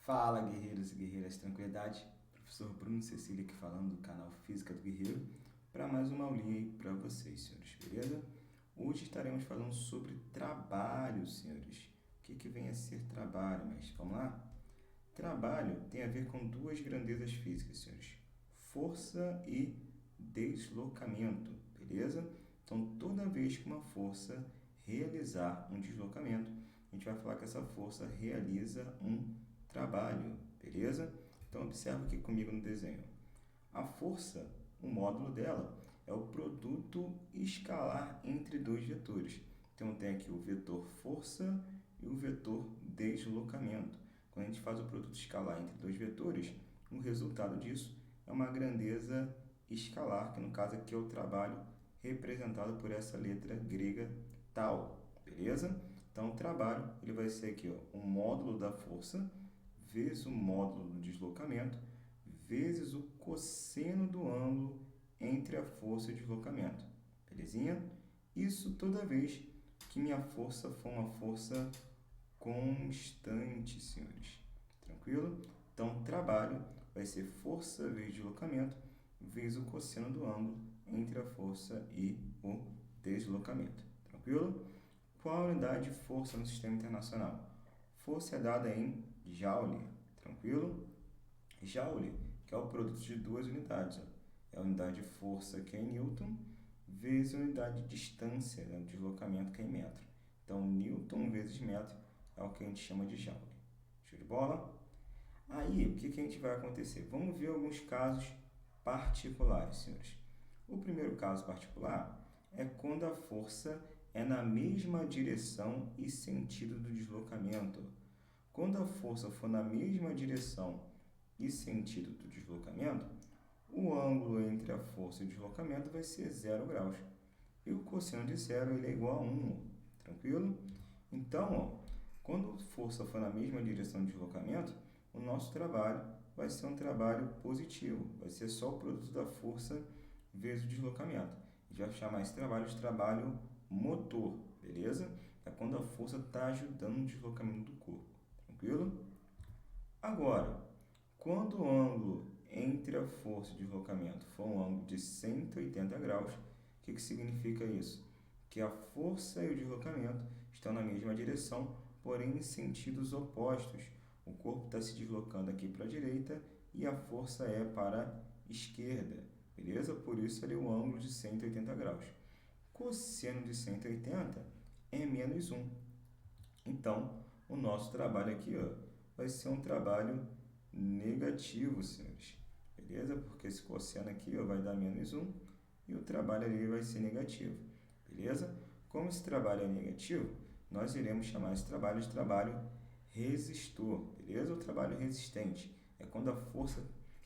Fala, guerreiros e guerreiras, tranquilidade? Professor Bruno Cecília aqui falando do canal Física do Guerreiro para mais uma aulinha aí para vocês, senhores, beleza? Hoje estaremos falando sobre trabalho, senhores. O que vem a ser trabalho, mas vamos lá? Trabalho tem a ver com duas grandezas físicas, senhores: força e deslocamento, beleza? Então, toda vez que uma força realizar um deslocamento, a gente vai falar que essa força realiza um trabalho, beleza? Então, observa aqui comigo no desenho. A força, o módulo dela, é o produto escalar entre dois vetores. Então, tem aqui o vetor força e o vetor deslocamento. Quando a gente faz o produto escalar entre dois vetores, o resultado disso é uma grandeza escalar, que no caso aqui é o trabalho representado por essa letra grega tau, beleza? Então, o trabalho ele vai ser aqui, ó, o módulo da força vezes o módulo do deslocamento vezes o cosseno do ângulo entre a força e o deslocamento, belezinha? Isso toda vez que minha força for uma força constante, senhores. Tranquilo? Então, trabalho vai ser força vezes deslocamento vezes o cosseno do ângulo entre a força e o deslocamento. Tranquilo? Qual a unidade de força no sistema internacional? Força é dada em Joule. Tranquilo? Joule, que é o produto de duas unidades. Ó. É a unidade de força, que é em Newton, vezes a unidade de distância, né, de deslocamento, que é em metro. Então, Newton vezes metro é o que a gente chama de Joule. Show de bola? Aí, o que a gente vai acontecer? Vamos ver alguns casos particulares, senhores. O primeiro caso particular é quando a força é na mesma direção e sentido do deslocamento. Quando a força for na mesma direção e sentido do deslocamento, o ângulo entre a força e o deslocamento vai ser 0 graus. E o cosseno de zero ele é igual a 1. Tranquilo? Então, ó, quando a força for na mesma direção de deslocamento, o nosso trabalho vai ser um trabalho positivo. Vai ser só o produto da força vezes o deslocamento. A gente vai chamar esse trabalho de trabalho motor, beleza? É quando a força está ajudando no deslocamento do corpo. Tranquilo? Agora, quando o ângulo entre a força e o deslocamento for um ângulo de 180 graus, o que significa isso? Que a força e o deslocamento estão na mesma direção, porém em sentidos opostos. O corpo está se deslocando aqui para a direita e a força é para a esquerda, beleza? Por isso ali o ângulo de 180 graus. Cosseno de 180 é menos 1. Então, o nosso trabalho aqui, ó, vai ser um trabalho negativo, senhores. Beleza? Porque esse cosseno aqui, ó, vai dar menos 1 e o trabalho ali vai ser negativo. Beleza? Como esse trabalho é negativo, nós iremos chamar esse trabalho de trabalho resistor. Beleza? O trabalho resistente é quando a força,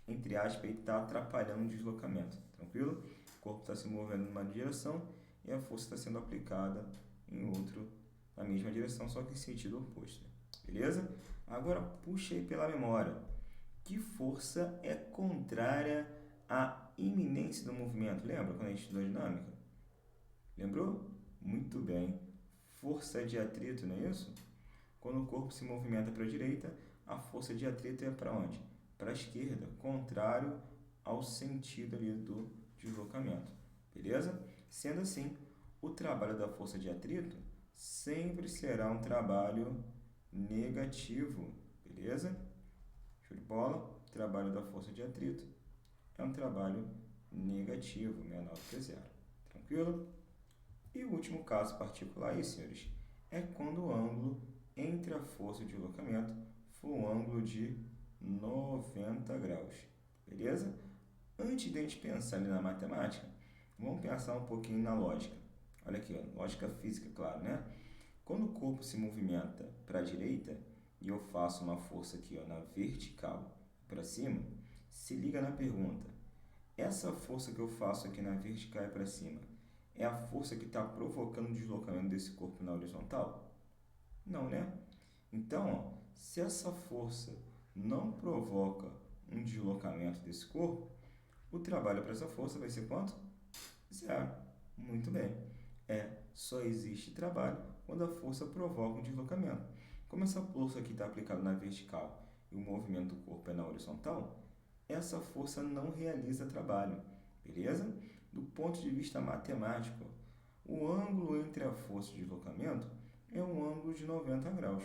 entre aspas, está atrapalhando o deslocamento. Tranquilo? O corpo está se movendo numa direção e a força está sendo aplicada em outro, na mesma direção, só que em sentido oposto. Beleza? Agora puxa aí pela memória. Que força é contrária à iminência do movimento? Lembra quando a gente estudou dinâmica? Lembrou? Muito bem. Força de atrito, não é isso? Quando o corpo se movimenta para a direita, a força de atrito é para onde? Para a esquerda, contrário ao sentido ali do deslocamento. Beleza? Sendo assim, o trabalho da força de atrito sempre será um trabalho negativo. Beleza? Show de bola? O trabalho da força de atrito é um trabalho negativo, menor do que zero. Tranquilo? E o último caso particular aí, senhores, é quando o ângulo entre a força e o deslocamento for um ângulo de 90 graus. Beleza? Antes de a gente pensar ali na matemática, vamos pensar um pouquinho na lógica. Olha aqui, ó, lógica física, claro, né? Quando o corpo se movimenta para a direita e eu faço uma força aqui, ó, na vertical para cima, se liga na pergunta. Essa força que eu faço aqui na vertical e para cima é a força que está provocando o deslocamento desse corpo na horizontal? Não, né? Então, ó, se essa força não provoca um deslocamento desse corpo, o trabalho para essa força vai ser quanto? Zero. Muito bem. Só existe trabalho quando a força provoca um deslocamento. Como essa força aqui está aplicada na vertical e o movimento do corpo é na horizontal, essa força não realiza trabalho, beleza? Do ponto de vista matemático, o ângulo entre a força e o deslocamento é um ângulo de 90 graus.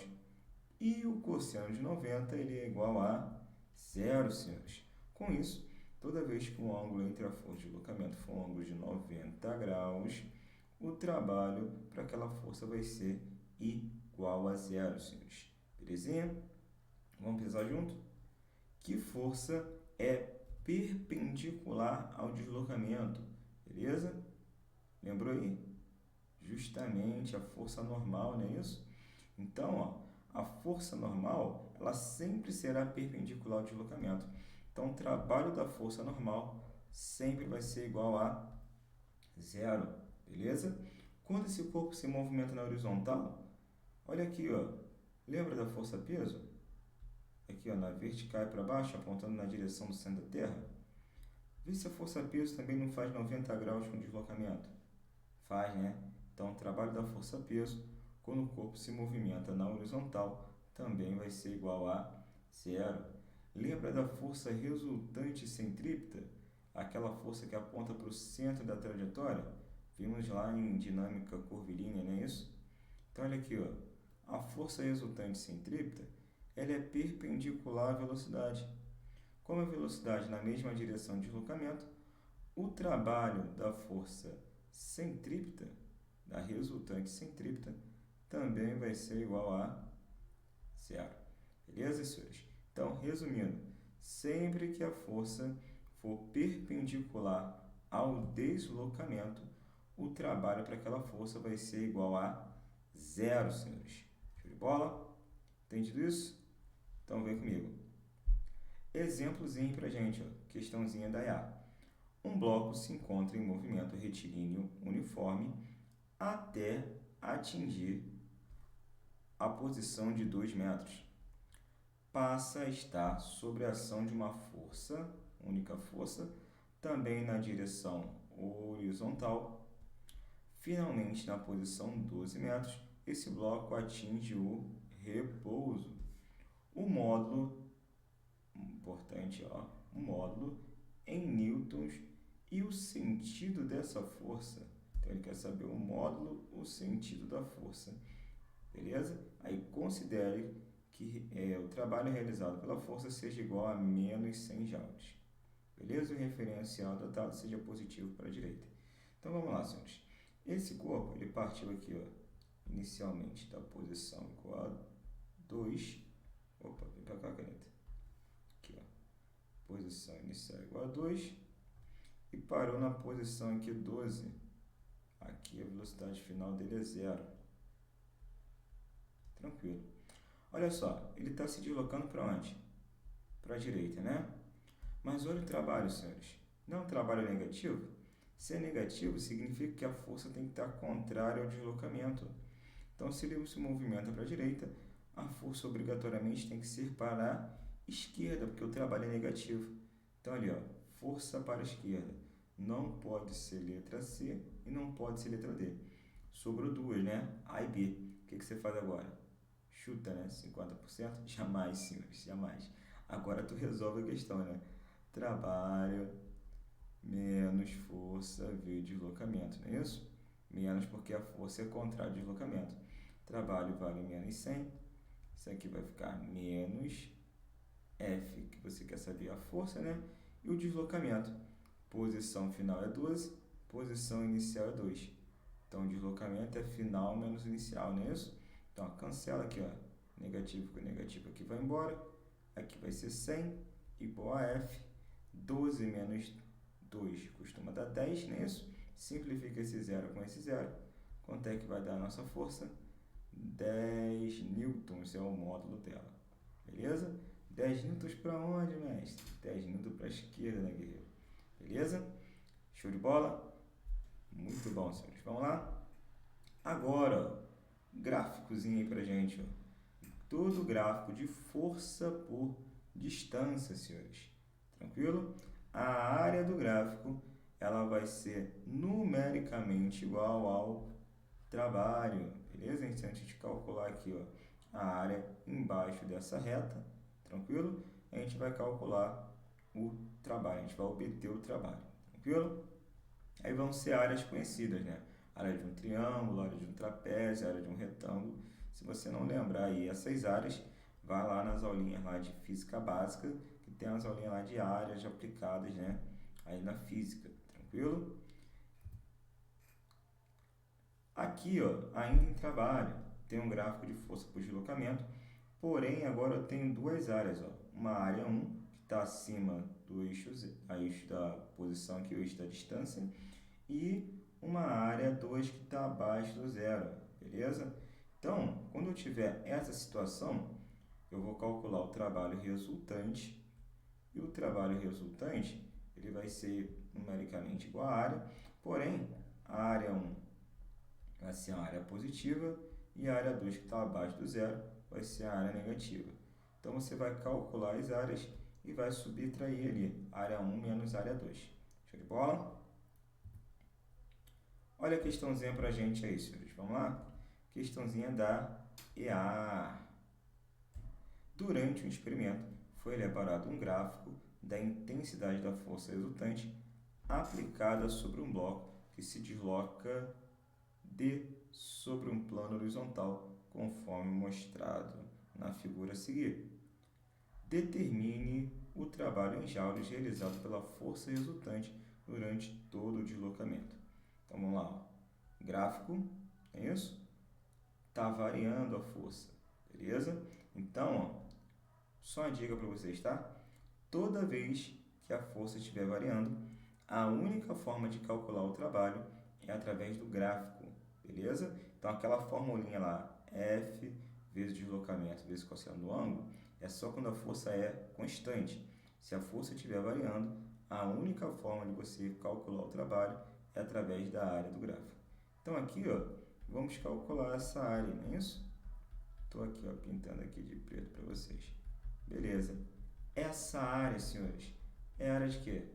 E o cosseno de 90 ele é igual a 0, senhores. Com isso, toda vez que o ângulo entre a força e o deslocamento for um ângulo de 90 graus, o trabalho para aquela força vai ser igual a 0, senhores. Belezinha? Vamos pensar junto? Que força é perpendicular ao deslocamento? Beleza? Lembrou aí? Justamente a força normal, não é isso? Então, ó, a força normal, ela sempre será perpendicular ao deslocamento. Então, o trabalho da força normal sempre vai ser igual a 0, beleza? Quando esse corpo se movimenta na horizontal, olha aqui, ó, lembra da força-peso? Aqui, ó, na vertical e para baixo, apontando na direção do centro da Terra. Vê se a força-peso também não faz 90 graus com o deslocamento. Faz, né? Então, o trabalho da força-peso, quando o corpo se movimenta na horizontal, também vai ser igual a 0. Lembra da força resultante centrípeta? Aquela força que aponta para o centro da trajetória? Vimos lá em dinâmica curvilínea, não é isso? Então, olha aqui, ó. A força resultante centrípeta, ela é perpendicular à velocidade. Como a velocidade na mesma direção de deslocamento, o trabalho da força centrípeta, da resultante centrípeta, também vai ser igual a 0. Beleza, senhores? Então, resumindo, sempre que a força for perpendicular ao deslocamento, o trabalho para aquela força vai ser igual a 0, senhores. Show de bola? Entendido isso? Então, vem comigo. Exemplozinho pra gente, ó. Questãozinha da IA. Um bloco se encontra em movimento retilíneo uniforme até atingir a posição de 2 metros. Passa a estar sob a ação de uma força, única força, também na direção horizontal. Finalmente, na posição 12 metros, esse bloco atinge o repouso. O módulo, importante, ó, o módulo em newtons e o sentido dessa força. Então, ele quer saber o módulo, o sentido da força. Beleza? Aí, considere que o trabalho realizado pela força seja igual a menos 100 joules. Beleza? O referencial adotado seja positivo para a direita. Então, vamos lá, senhores. Esse corpo, ele partiu aqui, ó, inicialmente da posição igual a 2. Opa, vem para cá, caneta. Aqui, ó. Posição inicial igual a 2. E parou na posição aqui 12. Aqui a velocidade final dele é 0. Tranquilo. Olha só, ele está se deslocando para onde? Para a direita, né? Mas olha o trabalho, senhores. Não é um trabalho negativo? Se é negativo, significa que a força tem que estar contrária ao deslocamento. Então, se ele se movimenta para a direita, a força obrigatoriamente tem que ser para a esquerda, porque o trabalho é negativo. Então, ali, ó, força para a esquerda. Não pode ser letra C e não pode ser letra D. Sobrou duas, né? A e B. O que você faz agora? Chuta, né? 50%? Jamais, senhores, jamais. Agora tu resolve a questão, né? Trabalho menos força vezes deslocamento, não é isso? Menos porque a força é contrária ao deslocamento. Trabalho vale menos 100. Isso aqui vai ficar menos F, que você quer saber a força, né? E o deslocamento. Posição final é 12, posição inicial é 2. Então, o deslocamento é final menos inicial, não é isso? Então, cancela aqui, ó. Negativo com negativo aqui vai embora. Aqui vai ser 100 igual a F. 12 menos 2 costuma dar 10, não é isso? Simplifica esse 0 com esse 0. Quanto é que vai dar a nossa força? 10 newtons é o módulo dela. Beleza? 10 newtons para onde, mestre? 10 newtons para a esquerda, né, guerreiro? Beleza? Show de bola? Muito bom, senhores. Vamos lá? Agora, ó, gráficozinho aí pra gente, ó. Todo gráfico de força por distância, senhores. Tranquilo? A área do gráfico, ela vai ser numericamente igual ao trabalho. Beleza? Então, a gente calcular aqui, ó, a área embaixo dessa reta, tranquilo? A gente vai calcular o trabalho, a gente vai obter o trabalho, tranquilo? Aí vão ser áreas conhecidas, né? Área de um triângulo, área de um trapézio, área de um retângulo. Se você não lembrar aí essas áreas, vai lá nas aulinhas lá de física básica, que tem as aulinhas lá de áreas aplicadas, né? Aí na física, tranquilo? Aqui, ó, ainda em trabalho, tem um gráfico de força por deslocamento, porém agora eu tenho duas áreas, ó. Uma área 1, que está acima do eixo, eixo da posição aqui, o eixo da distância, e uma área 2 que está abaixo do zero, beleza? Então, quando eu tiver essa situação, eu vou calcular o trabalho resultante, e o trabalho resultante ele vai ser numericamente igual à área, porém, a área 1 vai ser a área positiva e a área 2 que está abaixo do zero vai ser a área negativa. Então, você vai calcular as áreas e vai subtrair ali, área 1 menos área 2. Show de bola? Olha a questãozinha para a gente aí, senhores. Vamos lá? Questãozinha da EA. Durante um experimento, foi elaborado um gráfico da intensidade da força resultante aplicada sobre um bloco que se desloca sobre um plano horizontal, conforme mostrado na figura a seguir. Determine o trabalho em joules realizado pela força resultante durante todo o deslocamento. Então vamos lá, ó. Gráfico, é isso? Está variando a força, beleza? Então, ó, só uma dica para vocês, tá? Toda vez que a força estiver variando, a única forma de calcular o trabalho é através do gráfico, beleza? Então aquela formulinha lá, F vezes o deslocamento vezes o cosseno do ângulo, é só quando a força é constante. Se a força estiver variando, a única forma de você calcular o trabalho é através da área do gráfico. Então aqui, ó, vamos calcular essa área, não é isso? Estou aqui, ó, pintando aqui de preto para vocês. Beleza. Essa área, senhores, é área de quê?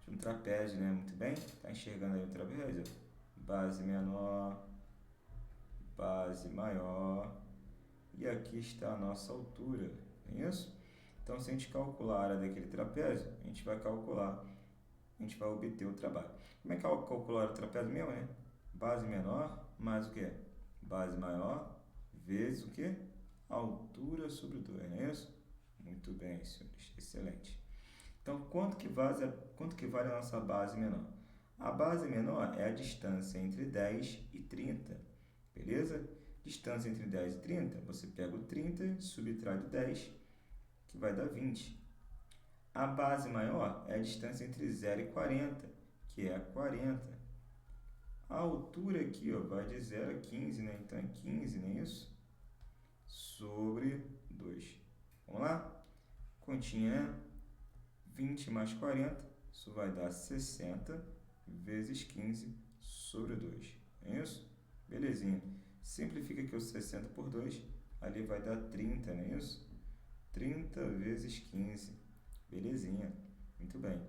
De um trapézio, né? Muito bem? Tá enxergando aí o trapézio? Base menor, base maior. E aqui está a nossa altura, não é isso? Então, se a gente calcular a área daquele trapézio, a gente vai obter o trabalho. Como é que é calcular o trapézio mesmo, né? Base menor mais o quê? Base maior vezes o quê? Altura sobre 2, não é isso? Muito bem, senhores. Excelente. Então, quanto que vale a nossa base menor? A base menor é a distância entre 10 e 30, beleza? Distância entre 10 e 30, você pega o 30 e subtrai do 10, que vai dar 20. A base maior é a distância entre 0 e 40, que é 40. A altura aqui, ó, vai de 0 a 15, né? Então é 15, não é isso? Sobre 2. Vamos lá? Continha, né? 20 mais 40, isso vai dar 60 vezes 15 sobre 2. É isso? Belezinha. Simplifica aqui o 60 por 2, ali vai dar 30, não é isso? 30 vezes 15. Belezinha. Muito bem.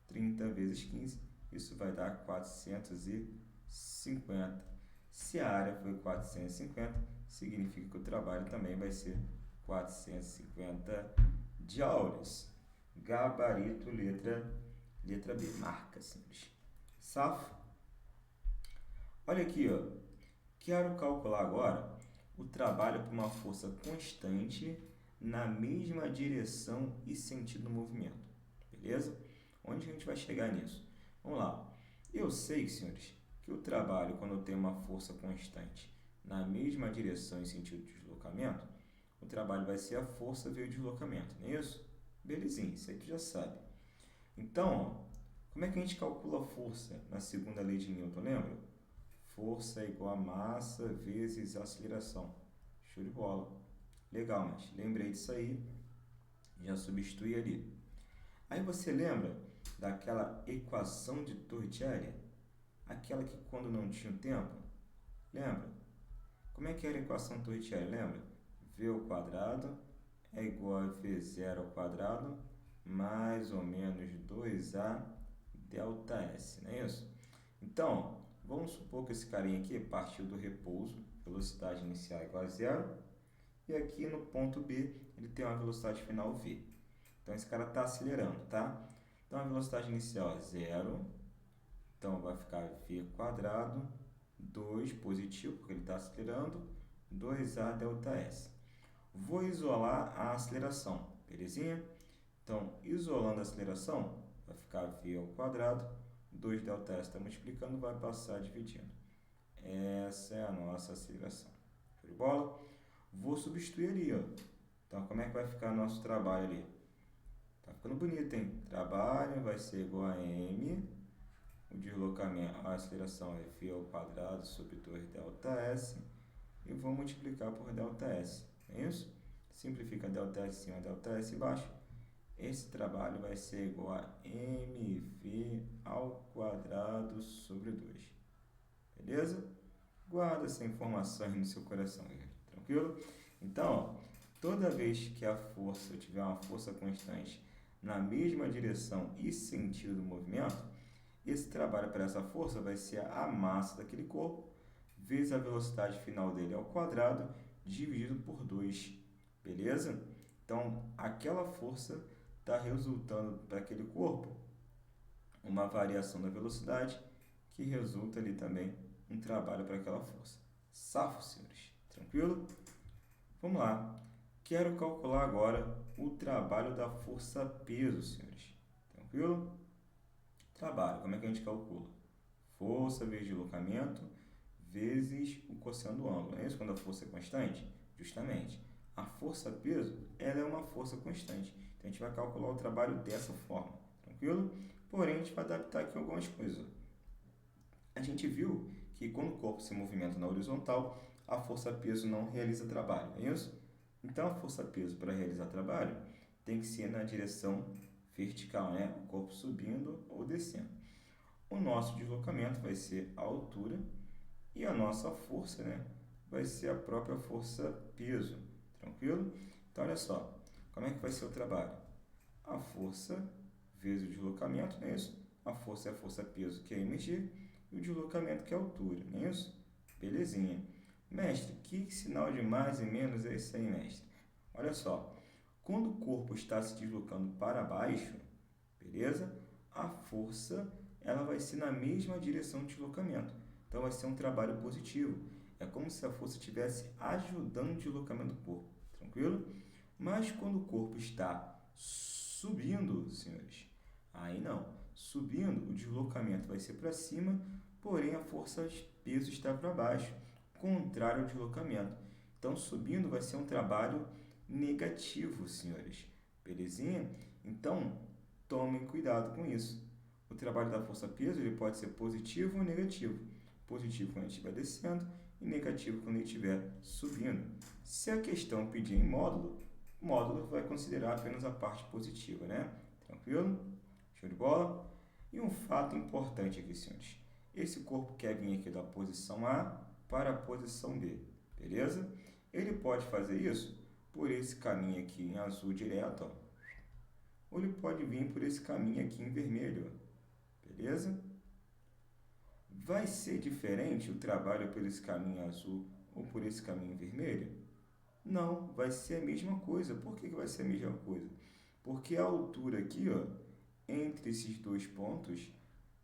30 vezes 15, isso vai dar 450. Se a área foi 450, significa que o trabalho também vai ser 450 joules. Gabarito, letra B, marca simples. Safo. Olha aqui, ó. Quero calcular agora o trabalho por uma força constante na mesma direção e sentido do movimento. Beleza? Onde a gente vai chegar nisso? Vamos lá. Eu sei, senhores, que o trabalho, quando eu tenho uma força constante na mesma direção e sentido de deslocamento, o trabalho vai ser a força vezes o deslocamento, não é isso? Belezinha, isso aí tu já sabe. Então, ó, como é que a gente calcula a força na segunda lei de Newton, lembra? Força é igual a massa vezes aceleração. Show de bola. Legal, mas lembrei disso aí, já substituí ali. Aí você lembra daquela equação de Torricelli? Aquela que quando não tinha o tempo? Lembra? Como é que era a equação de Torricelli, lembra? V ao quadrado é igual a V0 ao quadrado mais ou menos 2A delta S, não é isso? Então, vamos supor que esse carinha aqui partiu do repouso, velocidade inicial igual a zero, e aqui no ponto B ele tem uma velocidade final v. Então, esse cara está acelerando, tá? Então, a velocidade inicial é 0. Então, vai ficar v quadrado, 2 positivo, porque ele está acelerando, 2a ΔS. Vou isolar a aceleração, belezinha? Então, isolando a aceleração, vai ficar v ao quadrado, 2 ΔS está multiplicando, vai passar dividindo. Essa é a nossa aceleração. Show de bola? Vou substituir ali, ó. Então, como é que vai ficar nosso trabalho ali? Tá ficando bonito, hein? Trabalho vai ser igual a m, o deslocamento, a aceleração é v ao quadrado sobre 2 ΔS, e vou multiplicar por ΔS, é isso? Simplifica ΔS em cima, ΔS embaixo. Esse trabalho vai ser igual a mv ao quadrado sobre 2. Beleza? Guarda essa informação aí no seu coração, tranquilo? Então, ó, toda vez que a força tiver uma força constante na mesma direção e sentido do movimento, esse trabalho para essa força vai ser a massa daquele corpo vezes a velocidade final dele ao quadrado dividido por 2. Beleza? Então, aquela força está resultando para aquele corpo uma variação da velocidade que resulta ali também um trabalho para aquela força. Safo, senhores. Tranquilo? Vamos lá. Quero calcular agora o trabalho da força-peso, senhores. Tranquilo? Trabalho. Como é que a gente calcula? Força vezes deslocamento vezes o cosseno do ângulo. Não é isso quando a força é constante? Justamente. A força-peso, ela é uma força constante. Então, a gente vai calcular o trabalho dessa forma. Tranquilo? Porém, a gente vai adaptar aqui algumas coisas. A gente viu que quando o corpo se movimenta na horizontal, a força-peso não realiza trabalho, é isso? Então, a força-peso para realizar trabalho tem que ser na direção vertical, né? O corpo subindo ou descendo. O nosso deslocamento vai ser a altura e a nossa força, né, vai ser a própria força-peso. Tranquilo? Então, olha só. Como é que vai ser o trabalho? A força vezes o deslocamento, não é isso? A força é a força-peso, que é mg, e o deslocamento, que é a altura, não é isso? Belezinha. Mestre, que sinal de mais e menos é esse aí, mestre? Olha só. Quando o corpo está se deslocando para baixo, beleza? A força, ela vai ser na mesma direção de deslocamento. Então, vai ser um trabalho positivo. É como se a força estivesse ajudando o deslocamento do corpo. Tranquilo? Mas quando o corpo está subindo, senhores, aí não. Subindo, o deslocamento vai ser para cima, porém a força-peso está para baixo, contrário ao deslocamento. Então, subindo vai ser um trabalho negativo, senhores. Belezinha? Então, tomem cuidado com isso. O trabalho da força-peso ele pode ser positivo ou negativo. Positivo quando ele estiver descendo e negativo quando ele estiver subindo. Se a questão pedir em módulo, o módulo vai considerar apenas a parte positiva, né? Tranquilo? Show de bola? E um fato importante aqui, senhores. Esse corpo quer vir aqui da posição A para a posição B, beleza? Ele pode fazer isso por esse caminho aqui em azul direto, ó. Ou ele pode vir por esse caminho aqui em vermelho, ó. Beleza? Vai ser diferente o trabalho por esse caminho azul ou por esse caminho vermelho? Não, vai ser a mesma coisa. Por que vai ser a mesma coisa? Porque a altura aqui, ó, entre esses dois pontos,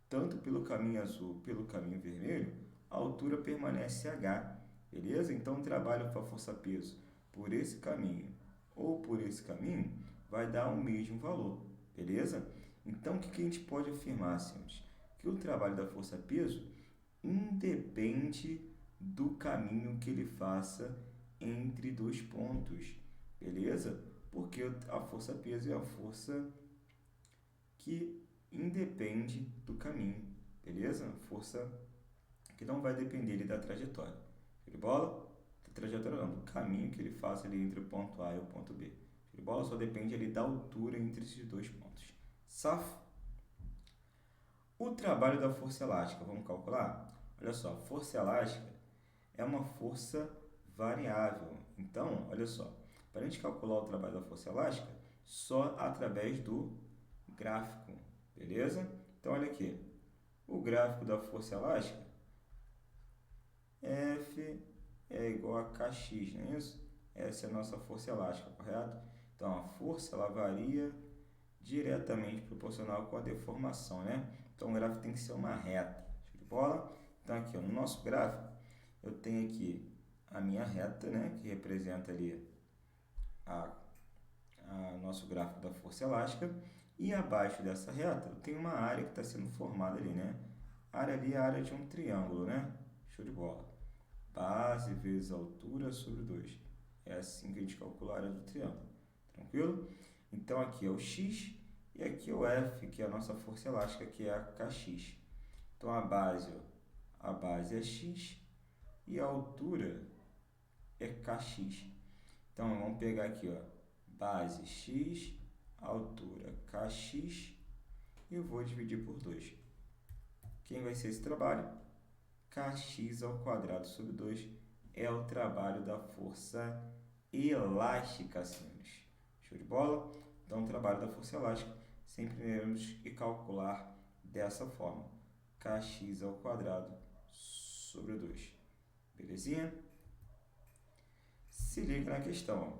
tanto pelo caminho azul pelo caminho vermelho, a altura permanece h, beleza? Então, o trabalho para força-peso por esse caminho ou por esse caminho vai dar o mesmo valor, beleza? Então, o que a gente pode afirmar, senhores? Que o trabalho da força-peso independe do caminho que ele faça entre dois pontos, beleza? Porque a força-peso é a força que independe do caminho, beleza? Força que não vai depender da trajetória. Show de bola? Da trajetória não, do caminho que ele faça ali entre o ponto A e o ponto B. Show de bola? Só depende ali da altura entre esses dois pontos. Safo? O trabalho da força elástica, vamos calcular? Olha só, força elástica é uma força variável. Então, olha só, para a gente calcular o trabalho da força elástica, só através do gráfico, beleza? Então, olha aqui, o gráfico da força elástica, F é igual a Kx, não é isso? Essa é a nossa força elástica, correto? Então, a força ela varia diretamente proporcional com a deformação, né? Então, o gráfico tem que ser uma reta. Show de bola? Então, aqui, ó, no nosso gráfico, eu tenho aqui a minha reta, né? Que representa ali nosso gráfico da força elástica. E abaixo dessa reta, eu tenho uma área que está sendo formada ali, né? A área ali é a área de um triângulo, né? Show de bola. Base vezes altura sobre 2. É assim que a gente calcula a área do triângulo. Tranquilo? Então, aqui é o x e aqui é o F, que é a nossa força elástica, que é a Kx. Então, a base é x e a altura é Kx. Então, vamos pegar aqui, ó, base x, altura Kx, e eu vou dividir por 2. Quem vai ser esse trabalho? Kx ao quadrado sobre 2 é o trabalho da força elástica, senhores. Show de bola? Então, o trabalho da força elástica sempre teremos que calcular dessa forma. Kx ao quadrado sobre 2. Belezinha? Se liga na questão.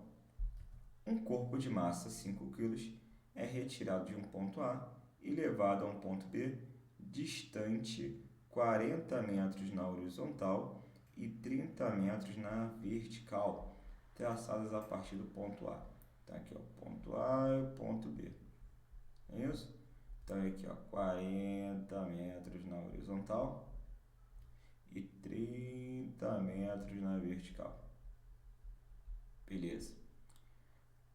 Um corpo de massa 5 kg é retirado de um ponto A e levado a um ponto B distante 40 metros na horizontal e 30 metros na vertical, traçadas a partir do ponto A. Então, aqui, ó, ponto A e o ponto B. É isso? Então, aqui, ó, 40 metros na horizontal e 30 metros na vertical. Beleza.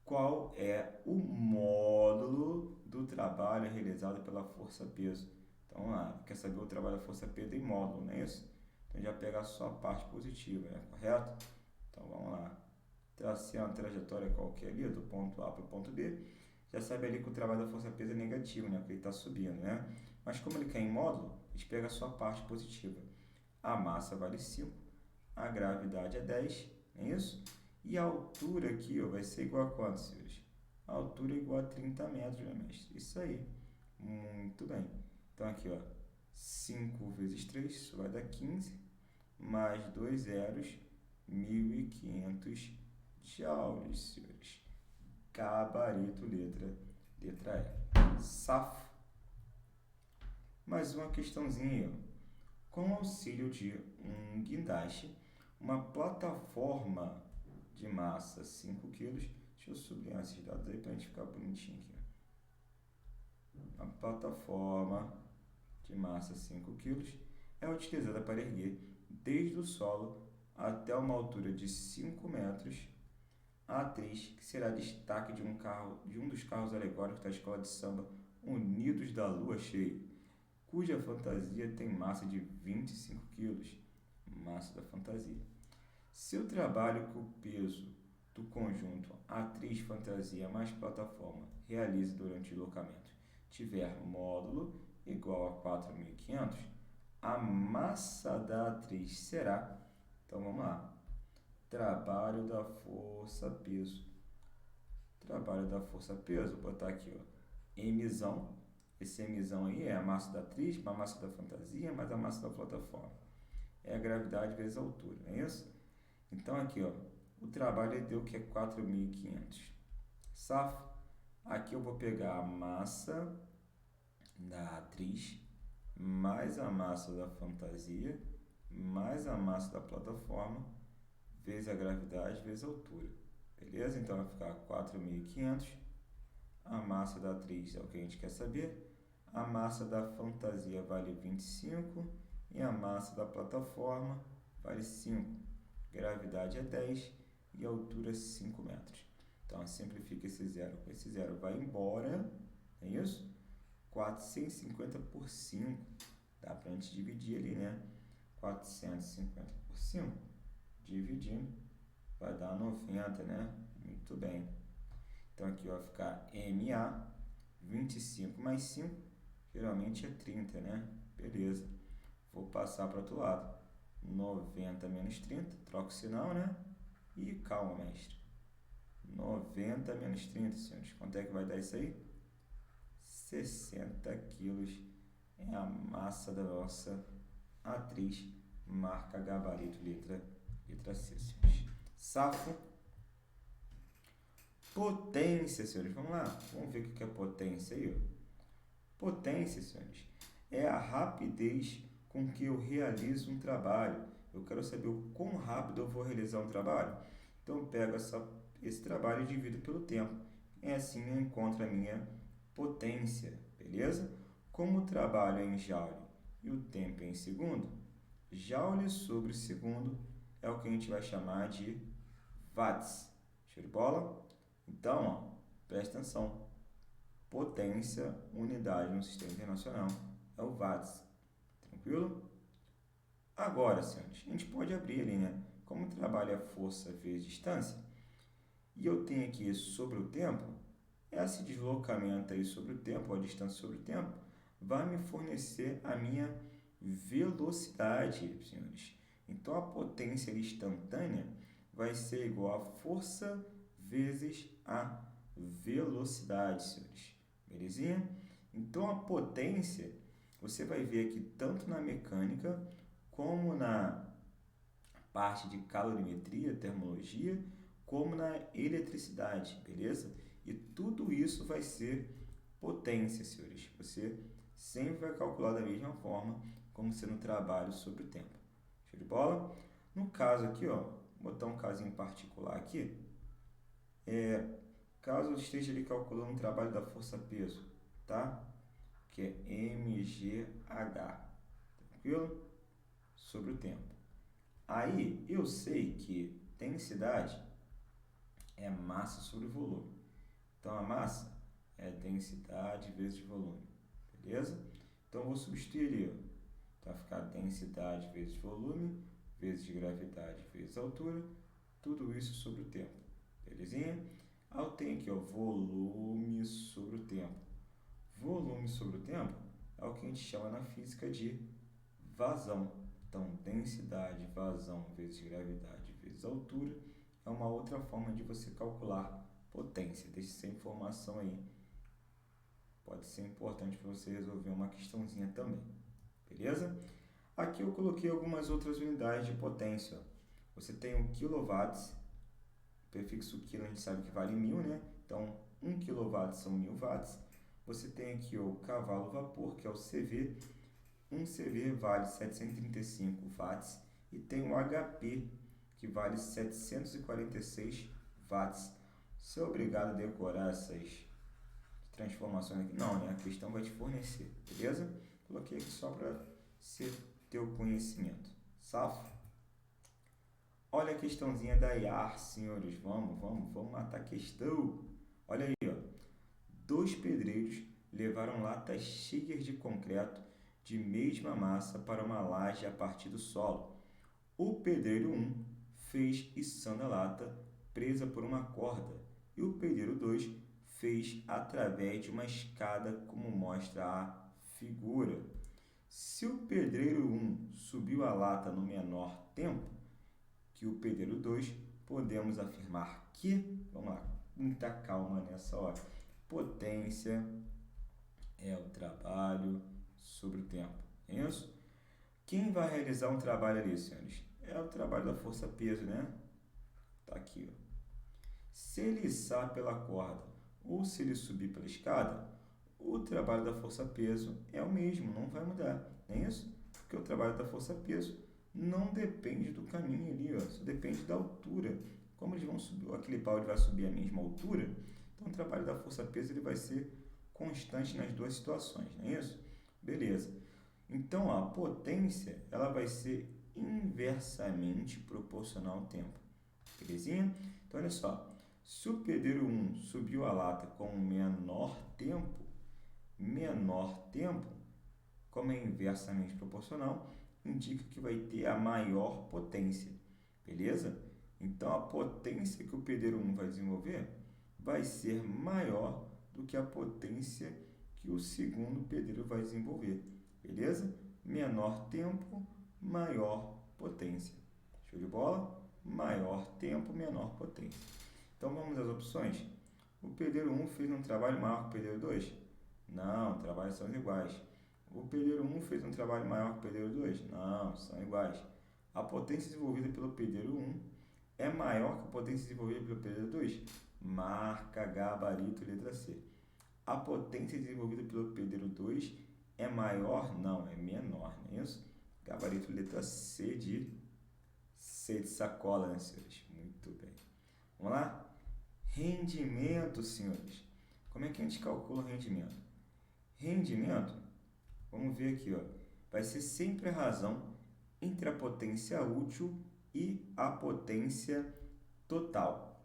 Qual é o módulo do trabalho realizado pela força-peso? Então, vamos lá. Quer saber o trabalho da força-peso em módulo, não é isso? Então, já pega só a parte positiva, né? Correto? Então, vamos lá. Tracei uma trajetória qualquer ali, do ponto A para o ponto B. Já sabe ali que o trabalho da força-peso é negativo, né? Porque ele está subindo, né? Mas como ele quer em módulo, a gente pega só a parte positiva. A massa vale 5, a gravidade é 10, não é isso? E a altura aqui, ó, vai ser igual a quanto, senhores? A altura é igual a 30 metros, né, mestre? Isso aí. Muito bem. Então, aqui, ó, 5 vezes 3, isso vai dar 15, mais 2 zeros, 1.500 joules, senhores. Gabarito, letra E. Safo. Mais uma questãozinha, ó. Com o auxílio de um guindaste, uma plataforma de massa 5 kg, deixa eu sublinhar esses dados aí para a gente ficar bonitinho aqui. A plataforma de massa 5 kg é utilizada para erguer desde o solo até uma altura de 5 metros a atriz, que será destaque de um dos carros alegóricos da escola de samba Unidos da Lua Cheia, cuja fantasia tem massa de 25 kg. Massa da fantasia. Se o trabalho com o peso do conjunto atriz, fantasia mais plataforma realiza durante o deslocamento tiver módulo igual a 4.500, a massa da atriz será, então vamos lá, trabalho da força-peso. Trabalho da força-peso, vou botar aqui, ó, Mzão. Esse Mzão aí é a massa da atriz, a massa da fantasia, mais a massa da plataforma. É a gravidade vezes a altura, não é isso? Então, aqui, ó, o trabalho deu que é 4.500. Safo. Aqui eu vou pegar a massa da atriz, mais a massa da fantasia, mais a massa da plataforma, vezes a gravidade, vezes a altura. Beleza? Então, vai ficar 4.500. A massa da atriz é o que a gente quer saber. A massa da fantasia vale 25 e a massa da plataforma vale 5. Gravidade é 10 e a altura é 5 metros. Então, simplifica esse zero. Esse zero vai embora, é isso? 450 por 5. Dá para a gente dividir ali, né? 450 por 5, dividindo, vai dar 90, né? Muito bem. Então, aqui vai ficar MA, 25 mais 5, geralmente é 30, né? Beleza. Vou passar para o outro lado. 90 menos 30, troca o sinal, né? E calma, mestre. 90 menos 30, senhores. Quanto é que vai dar isso aí? 60 quilos é a massa da nossa atriz, marca gabarito, letra C, senhores. Safo. Potência, senhores. Vamos lá. Vamos ver o que é potência aí. Ó. Potência, senhores, é a rapidez com que eu realizo um trabalho. Eu quero saber o quão rápido eu vou realizar um trabalho. Então, eu pego esse trabalho e divido pelo tempo. E assim eu encontro a minha potência, beleza? Como o trabalho é em joule e o tempo é em segundo, joule sobre segundo é o que a gente vai chamar de watts. Show de bola? Então, ó, presta atenção. Potência, unidade no sistema internacional, é o watts. Tranquilo? Agora, senhores, a gente pode abrir ali, né? Como trabalha força vezes distância, e eu tenho aqui sobre o tempo, esse deslocamento aí sobre o tempo, ou a distância sobre o tempo, vai me fornecer a minha velocidade, senhores. Então, a potência instantânea vai ser igual a força vezes a velocidade, senhores. Belezinha? Então, a potência, você vai ver aqui tanto na mecânica, como na parte de calorimetria, termologia, como na eletricidade, beleza? E tudo isso vai ser potência, senhores. Você sempre vai calcular da mesma forma, como sendo trabalho sobre o tempo. Show de bola? No caso aqui, ó, vou botar um casinho particular aqui. Caso eu esteja ali calculando o trabalho da força-peso, tá? Que é mgh, tranquilo? Sobre o tempo. Aí, eu sei que densidade é massa sobre volume. Então, a massa é densidade vezes volume, beleza? Então, eu vou substituir ali, ó. Então, vai ficar densidade vezes volume, vezes gravidade vezes altura, tudo isso sobre o tempo, belezinha? Aí eu tenho aqui, ó, volume sobre o tempo. Volume sobre o tempo é o que a gente chama na física de vazão. Então, densidade, vazão vezes gravidade vezes altura é uma outra forma de você calcular potência. Deixe essa informação aí. Pode ser importante para você resolver uma questãozinha também. Beleza? Aqui eu coloquei algumas outras unidades de potência. Você tem o quilowatts. O prefixo quilo a gente sabe que vale 1000, né? Então, 1 kW são 1000 watts. Você tem aqui o cavalo-vapor, que é o CV. Um CV vale 735 watts. E tem o HP, que vale 746 watts. Você é obrigado a decorar essas transformações aqui? Não, né? A questão vai te fornecer, beleza? Coloquei aqui só para ser teu conhecimento. Safo? Olha a questãozinha da IAR, senhores. Vamos matar a questão. Olha aí, ó. 2 pedreiros levaram latas cheias de concreto de mesma massa para uma laje a partir do solo. O pedreiro 1 fez içando a lata presa por uma corda e o pedreiro 2 fez através de uma escada, como mostra a figura. Se o pedreiro 1 subiu a lata no menor tempo que o pedreiro 2, podemos afirmar que, vamos lá, muita calma nessa hora, potência é o trabalho sobre o tempo, é isso? Quem vai realizar um trabalho ali, senhores? É o trabalho da força-peso, né? Tá aqui, ó. Se ele içar pela corda ou se ele subir pela escada, o trabalho da força-peso é o mesmo, não vai mudar, não é isso? Porque o trabalho da força-peso não depende do caminho ali, ó, só depende da altura. Como eles vão subir, aquele pau ele vai subir a mesma altura, então o trabalho da força-peso ele vai ser constante nas duas situações, não é isso? Beleza. Então, a potência ela vai ser inversamente proporcional ao tempo. Belezinha? Então, olha só. Se o pedreiro 1 subiu a lata com menor tempo, como é inversamente proporcional, indica que vai ter a maior potência. Beleza? Então, a potência que o pedreiro 1 vai desenvolver vai ser maior do que a potência que o segundo pedreiro vai desenvolver. Beleza? Menor tempo, maior potência. Show de bola? Maior tempo, menor potência. Então, vamos às opções. O pedreiro 1 fez um trabalho maior que o pedreiro 2? Não, trabalhos são iguais. O pedreiro 1 fez um trabalho maior que o pedreiro 2? Não, são iguais. A potência desenvolvida pelo pedreiro 1 é maior que a potência desenvolvida pelo pedreiro 2? Marca, gabarito, letra C. A potência desenvolvida pelo hospedeiro 2 é maior? Não, é menor, não é isso? Gabarito, letra C de sacola, né, senhores? Muito bem. Vamos lá? Rendimento, senhores. Como é que a gente calcula o rendimento? Rendimento, vamos ver aqui, ó. Vai ser sempre a razão entre a potência útil e a potência total.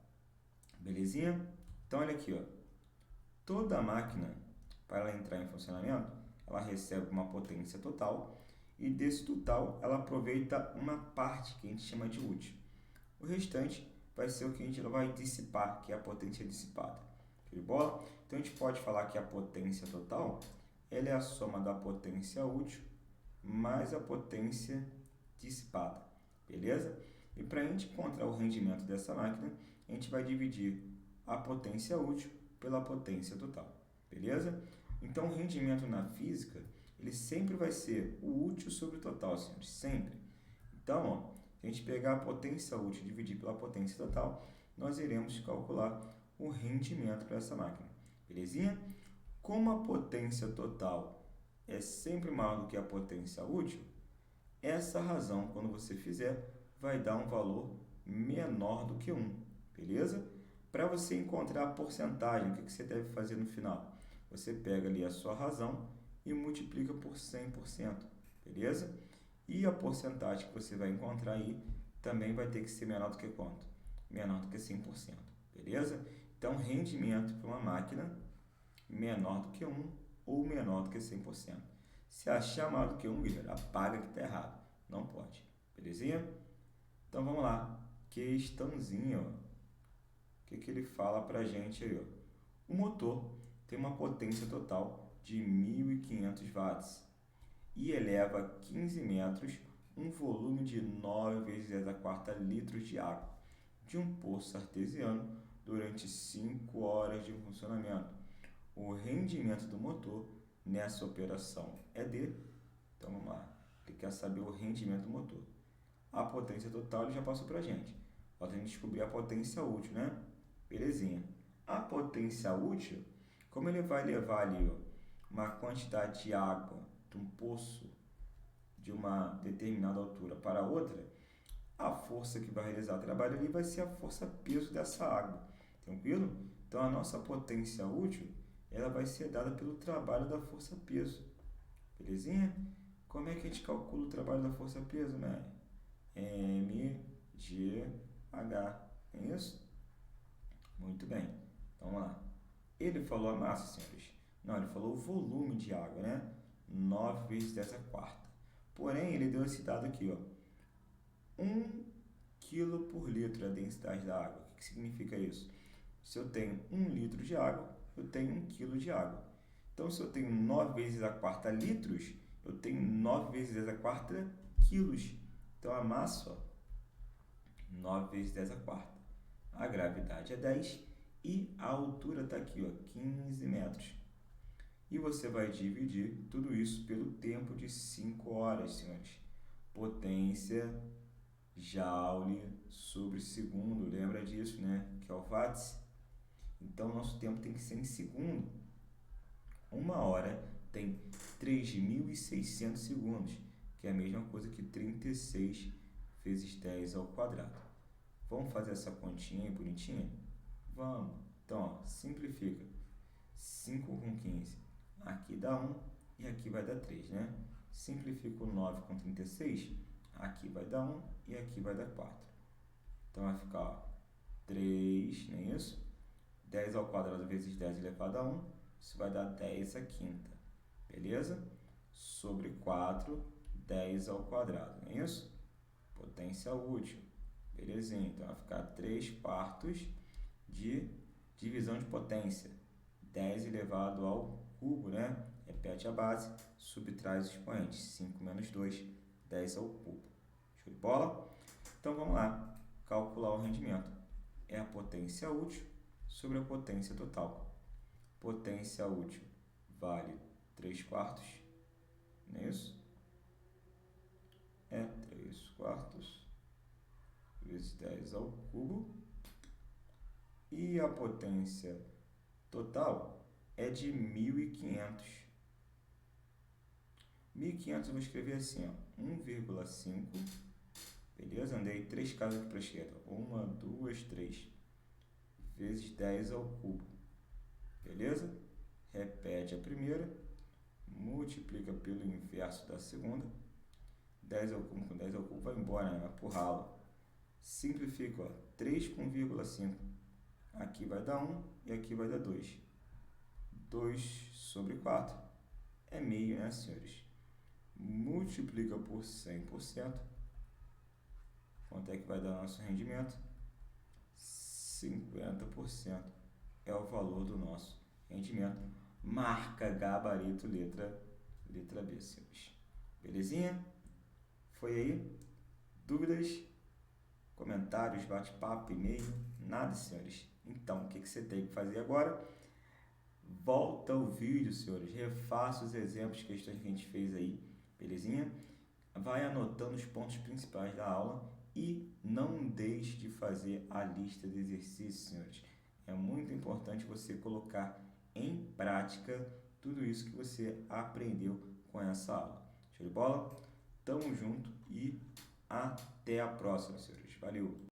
Belezinha? Então, olha aqui, ó. Toda máquina, para ela entrar em funcionamento, ela recebe uma potência total e desse total ela aproveita uma parte que a gente chama de útil. O restante vai ser o que a gente vai dissipar, que é a potência dissipada. Show de bola? Então a gente pode falar que a potência total ela é a soma da potência útil mais a potência dissipada. Beleza? E para a gente encontrar o rendimento dessa máquina, a gente vai dividir a potência útil pela potência total. Beleza? Então o rendimento na física, ele sempre vai ser o útil sobre o total, senhores. Sempre. Então, ó, se a gente pegar a potência útil e dividir pela potência total, nós iremos calcular o rendimento para essa máquina. Belezinha? Como a potência total é sempre maior do que a potência útil, essa razão, quando você fizer, vai dar um valor menor do que 1. Beleza? Para você encontrar a porcentagem, o que você deve fazer no final? Você pega ali a sua razão e multiplica por 100%. Beleza? E a porcentagem que você vai encontrar aí também vai ter que ser menor do que quanto? Menor do que 100%. Beleza? Então, rendimento para uma máquina menor do que 1 ou menor do que 100%. Se achar maior do que 1, guilherme, apaga que está errado. Não pode. Belezinha? Então, vamos lá. Questãozinha. Ó. O que ele fala para a gente aí? Ó? O motor tem uma potência total de 1.500 watts e eleva a 15 metros um volume de 9 vezes 10 a quarta litros de água de um poço artesiano durante 5 horas de funcionamento. O rendimento do motor nessa operação é D. Então vamos lá, ele quer saber o rendimento do motor. A potência total ele já passou para a gente. Falta a gente descobrir a potência útil, né? Belezinha. A potência útil, como ele vai levar ali ó, uma quantidade de água de um poço de uma determinada altura para outra, a força que vai realizar o trabalho ali vai ser a força-peso dessa água. Tranquilo? Então, a nossa potência útil ela vai ser dada pelo trabalho da força-peso. Belezinha? Como é que a gente calcula o trabalho da força-peso, né? mgh, é isso? Muito bem. Então, vamos lá. Ele falou a massa, senhores? Não, ele falou o volume de água, né? 9 vezes 10 a quarta. Porém, ele deu esse dado aqui, ó. 1 kg por litro a densidade da água. O que significa isso? Se eu tenho 1 litro de água, eu tenho 1 kg de água. Então, se eu tenho 9 vezes a quarta litros, eu tenho 9 vezes 10 a quarta quilos. Então, a massa, ó, 9 vezes 10 a quarta. A gravidade é 10 e a altura está aqui, ó, 15 metros. E você vai dividir tudo isso pelo tempo de 5 horas, senhores. Potência Joule sobre segundo, lembra disso, né? Que é o watts. Então, nosso tempo tem que ser em segundo. 1 hora tem 3.600 segundos, que é a mesma coisa que 36 vezes 10 ao quadrado. Vamos fazer essa continha aí bonitinha? Vamos. Então, ó, simplifica. 5 com 15. Aqui dá 1 e aqui vai dar 3, né? Simplifica o 9 com 36. Aqui vai dar 1 e aqui vai dar 4. Então, vai ficar ó, 3, não é isso? 10 ao quadrado vezes 10 elevado a 1. Isso vai dar 10 a quinta. Beleza? Sobre 4, 10 ao quadrado, não é isso? Potência útil. Belezinha. Então, vai ficar 3 quartos de divisão de potência. 10 elevado ao cubo, né? Repete a base, subtrai os expoentes. 5 menos 2, 10 ao cubo. Show de bola? Então, vamos lá. Calcular o rendimento. É a potência útil sobre a potência total. Potência útil vale 3 quartos. Não é isso? É 3 quartos vezes 10 ao cubo E a potência total é de 1.500. 1.500 eu vou escrever assim, ó, 1,5, beleza? Andei 3 casas aqui para a esquerda. 1, 2, 3, vezes 10 ao cubo, beleza? Repete a primeira, multiplica pelo inverso da segunda. 10 ao cubo com 10 ao cubo vai embora, né? Vai pro ralo. Simplifica, ó, 3 com 1,5. Aqui vai dar 1 e aqui vai dar 2. 2 sobre 4 é meio, né, senhores? Multiplica por 100%. Quanto é que vai dar nosso rendimento? 50% é o valor do nosso rendimento. Marca, gabarito, letra B, senhores. Belezinha? Foi aí? Dúvidas? Comentários, bate-papo, e-mail? Nada, senhores. Então, o que você tem que fazer agora? Volta ao vídeo, senhores. Refaça os exemplos, questões que a gente fez aí. Belezinha? Vai anotando os pontos principais da aula e não deixe de fazer a lista de exercícios, senhores. É muito importante você colocar em prática tudo isso que você aprendeu com essa aula. Show de bola? Tamo junto e até a próxima, senhores. Valeu!